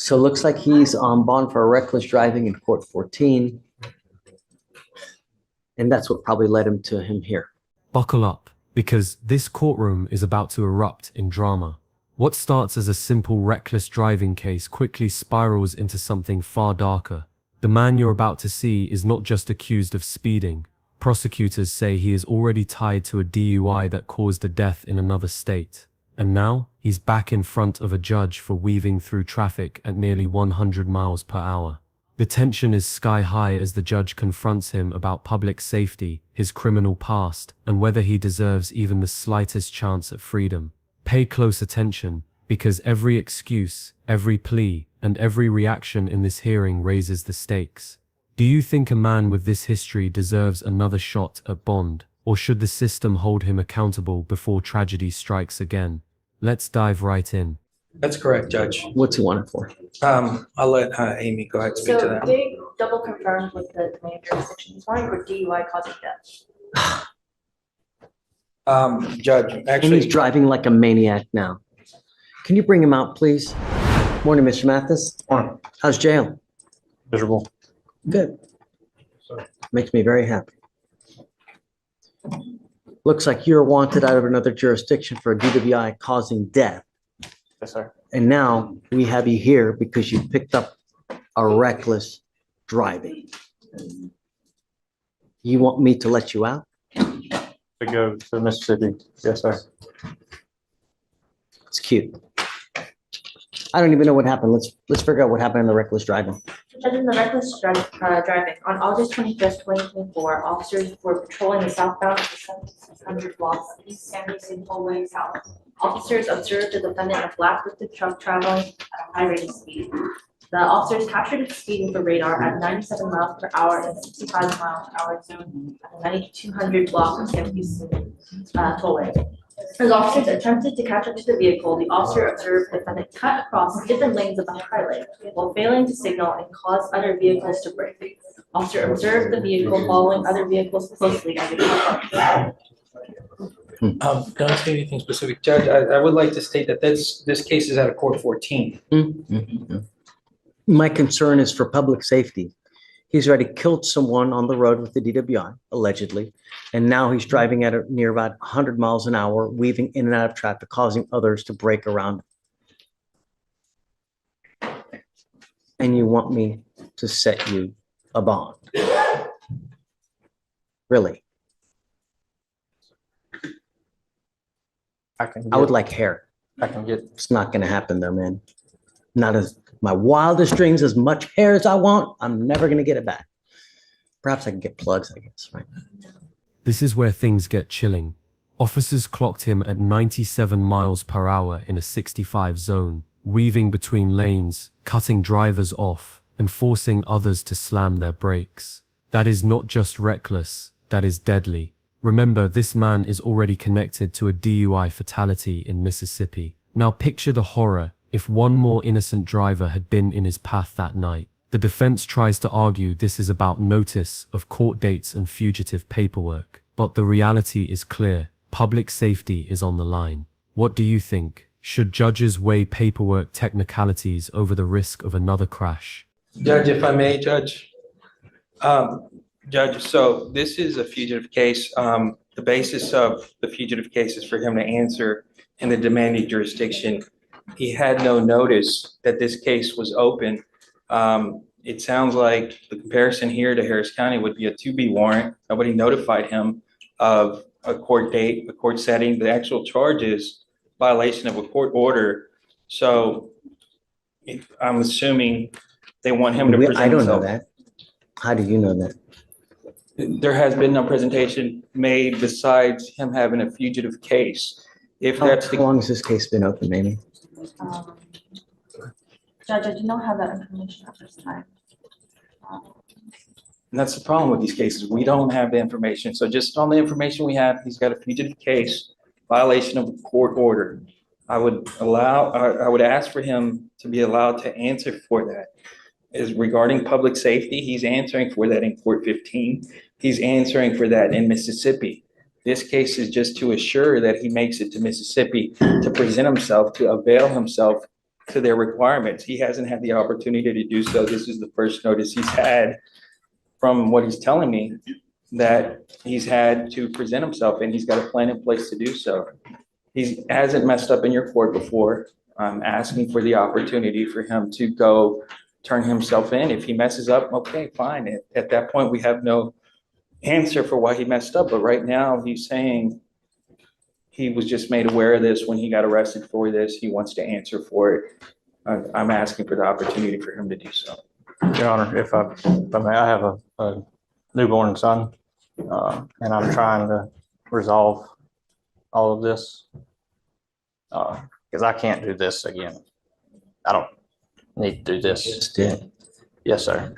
So it looks like he's on bond for reckless driving in court 14. And that's what probably led him to him here. Buckle up, because this courtroom is about to erupt in drama. What starts as a simple reckless driving case quickly spirals into something far darker. The man you're about to see is not just accused of speeding. Prosecutors say he is already tied to a DUI that caused a death in another state. And now, he's back in front of a judge for weaving through traffic at nearly 100 miles per hour. The tension is sky high as the judge confronts him about public safety, his criminal past, and whether he deserves even the slightest chance at freedom. Pay close attention, because every excuse, every plea, and every reaction in this hearing raises the stakes. Do you think a man with this history deserves another shot at bond, or should the system hold him accountable before tragedy strikes again? Let's dive right in. That's correct, Judge. What's he wanted for? I'll let Amy go ahead and speak to So that. they double confirmed with the demand jurisdiction. He's wanting for DUI causing death. Judge, And he's actually, driving like a maniac now. Can you bring him out, please? Morning, Mr. Mathis. Morning. How's jail? Miserable. Good. Makes me very happy. Looks like you're wanted out of another jurisdiction for a DWI causing death. Yes, sir. And now we have you here because you picked up a reckless driving. You want me to let you out? To go to Mississippi. Yes, sir. It's cute. I don't even know what happened. Let's figure out what happened in the reckless driving. Judge, in the reckless driving, on August 25th, 2024, officers were patrolling the southbound 7600 block of East San Luis Tollway South. Officers observed the defendant in a black lifted truck traveling at a high rate of speed. The officers captured it speeding for radar at 97 miles per hour and 65 miles per hour zone at the 9200 block of San Luis Tollway. As officers attempted to catch up to the vehicle, the officer observed the defendant cut across different lanes of the highway while failing to signal and cause other vehicles to brake. Officer observed the vehicle following other vehicles closely as it cut up. don't say anything specific. Judge, I would like to state that this case is out of court 14. My concern is for public safety. He's already killed someone on the road with the DWI, allegedly, and now he's driving at near about 100 miles an hour, weaving in and out of traffic, causing others to brake around him. And you want me to set you a bond? Really? I would like hair. I can get. It's not going to happen though, man. Not as my wildest dreams, as much hair as I want, I'm never going to get it back. Perhaps I can get plugs, I guess, right? This is where things get chilling. Officers clocked him at 97 miles per hour in a 65 zone, weaving between lanes, cutting drivers off, and forcing others to slam their brakes. That is not just reckless, that is deadly. Remember, this man is already connected to a DUI fatality in Mississippi. Now picture the horror if one more innocent driver had been in his path that night. The defense tries to argue this is about notice of court dates and fugitive paperwork. But the reality is clear. Public safety is on the line. What do you think? Should judges weigh paperwork technicalities over the risk of another crash? Judge, if I may, Judge. Judge, so this is a fugitive case. The basis of the fugitive case is for him to answer in the demanding jurisdiction. He had no notice that this case was open. It sounds like the comparison here to Harris County would be a 2B warrant. Nobody notified him of a court date, a court setting. The actual charge is violation of a court order. So I'm assuming they want him to present I don't know himself. that. How do you know that? There has been no presentation made besides him having a fugitive case. If How that's the long has this case been open, Amy? Judge, I do not have that information at this time. And that's the problem with these cases. We don't have the information. So just on the information we have, he's got a fugitive case, violation of a court order. I would ask for him to be allowed to answer for that. Is regarding public safety, he's answering for that in court 15. He's answering for that in Mississippi. This case is just to assure that he makes it to Mississippi to present himself, to avail himself to their requirements. He hasn't had the opportunity to do so. This is the first notice he's had, from what he's telling me, that he's had to present himself, and he's got a plan in place to do so. He hasn't messed up in your court before. I'm asking for the opportunity for him to go turn himself in. If he messes up, okay, fine. At that point, we have no answer for why he messed up. But right now, he's saying he was just made aware of this when he got arrested for this. He wants to answer for it. I'm asking for the opportunity for him to do so. Your Honor, if I may, I have a newborn son, and I'm trying to resolve all of this, because I can't do this again. I don't need to do this. Just did. Yes, sir.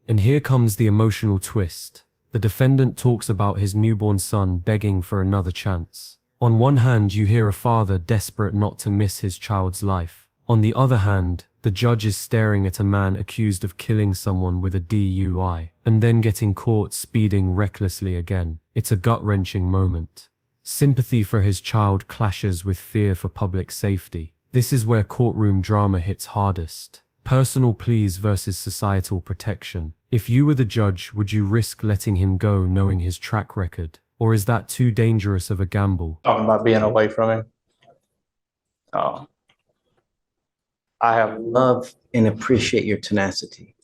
And here comes the emotional twist. The defendant talks about his newborn son begging for another chance. On one hand, you hear a father desperate not to miss his child's life. On the other hand, the judge is staring at a man accused of killing someone with a DUI and then getting caught speeding recklessly again. It's a gut-wrenching moment. Sympathy for his child clashes with fear for public safety. This is where courtroom drama hits hardest. Personal pleas versus societal protection. If you were the judge, would you risk letting him go knowing his track record? Or is that too dangerous of a gamble? Talking about being away from him. I have Love and appreciate your tenacity,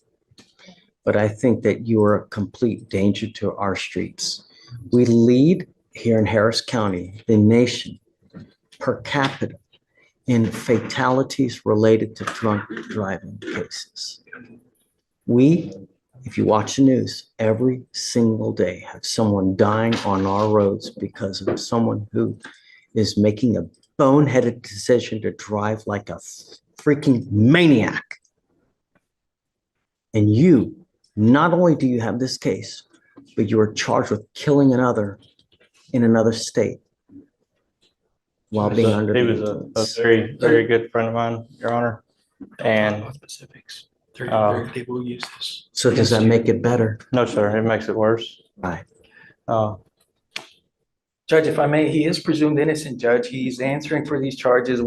but I think that you are a complete danger to our streets. We lead here in Harris County, the nation, per capita, in fatalities related to drunk driving cases. We, if you watch the news, every single day have someone dying on our roads because of someone who is making a boneheaded decision to drive like a freaking maniac. And you, not only do you have this case, but you are charged with killing another in another state while being under he the was a influence. very, very good friend of mine, Your Honor. And Specifics. They will use this. So does that make it better? no, sir, it makes it worse. Right. Judge, if I may, he is presumed innocent, Judge. He's answering for these charges.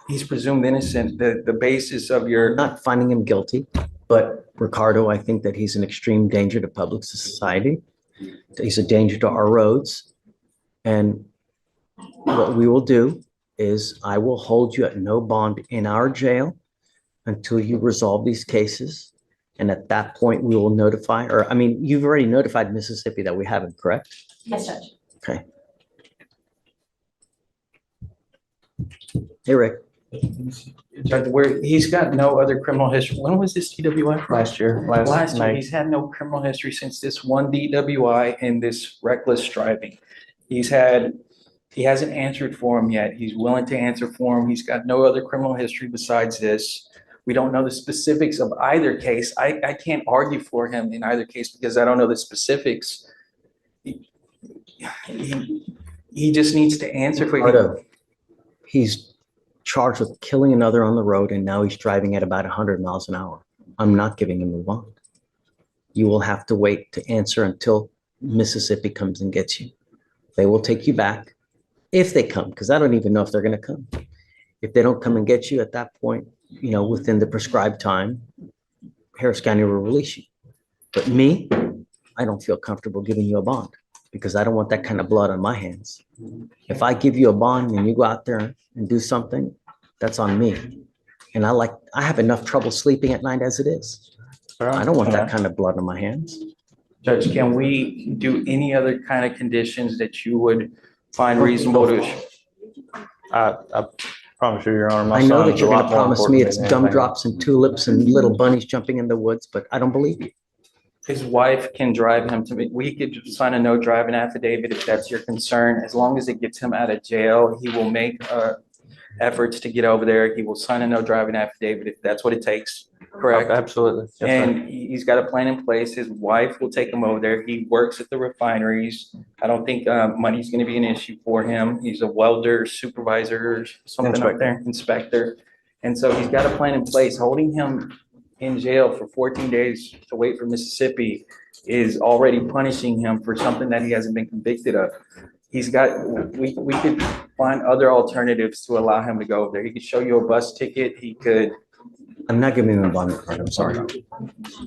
He's presumed innocent. The basis of your, Not finding him guilty, but Ricardo, I think that he's an extreme danger to public society. He's a danger to our roads. And what we will do is I will hold you at no bond in our jail until you resolve these cases. And at that point, we will notify, or I mean, you've already notified Mississippi that we haven't, correct? Yes, Judge. Okay. Hey, Rick. Judge, he's got no other criminal history. When was this DWI? Last year, Last year, May. he's had no criminal history since this one DWI and this reckless driving. He hasn't answered for him yet. He's willing to answer for him. He's got no other criminal history besides this. We don't know the specifics of either case. I can't argue for him in either case because I don't know the specifics. He just needs to answer for Ricardo, he's charged with killing another on the road, and now he's driving at about 100 miles an hour. I'm not giving him a bond. You will have to wait to answer until Mississippi comes and gets you. They will take you back if they come, because I don't even know if they're going to come. If they don't come and get you at that point, you know, within the prescribed time, Harris County will release you. But me, I don't feel comfortable giving you a bond because I don't want that kind of blood on my hands. If I give you a bond and you go out there and do something, that's on me. And I have enough trouble sleeping at night as it is. I don't want that kind of blood on my hands. Judge, can we do any other kind of conditions that you would find reasonable to? I promise you, Your Honor, my I know son that is you're a going lot to more promise me important it's than anything. gumdrops and tulips and little bunnies jumping in the woods, but I don't believe you. His wife can drive him to, we could sign a no driving affidavit if that's your concern. As long as it gets him out of jail, he will make efforts to get over there. He will sign a no driving affidavit if that's what it takes, correct? Absolutely. Yes, sir. And he's got a plan in place. His wife will take him over there. He works at the refineries. I don't think money's going to be an issue for him. He's a welder, supervisor, something up there, inspector. And so he's got a plan in place. Holding him in jail for 14 days to wait for Mississippi is already punishing him for something that he hasn't been convicted of. He's got, we could find other alternatives to allow him to go over there. He could show you a bus ticket. He could, I'm not giving him a bond card. I'm sorry.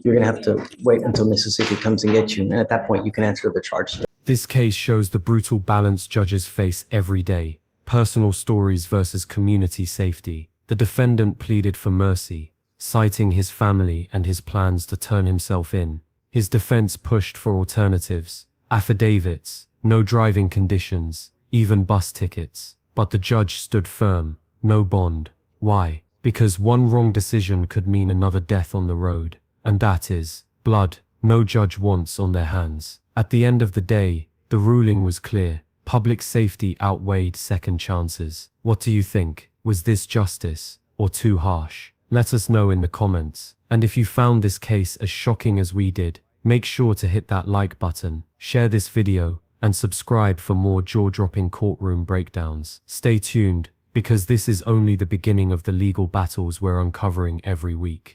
You're gonna have to wait until Mississippi comes and gets you. And at that point, you can answer the charge. This case shows the brutal balance judges face every day. Personal stories versus community safety. The defendant pleaded for mercy, citing his family and his plans to turn himself in. His defense pushed for alternatives, affidavits, no driving conditions, even bus tickets. But the judge stood firm, no bond. Why? Because one wrong decision could mean another death on the road. And that is blood no judge wants on their hands. At the end of the day, the ruling was clear. Public safety outweighed second chances. What do you think? Was this justice or too harsh? Let us know in the comments. And if you found this case as shocking as we did, make sure to hit that like button, share this video, and subscribe for more jaw-dropping courtroom breakdowns. Stay tuned, because this is only the beginning of the legal battles we're uncovering every week.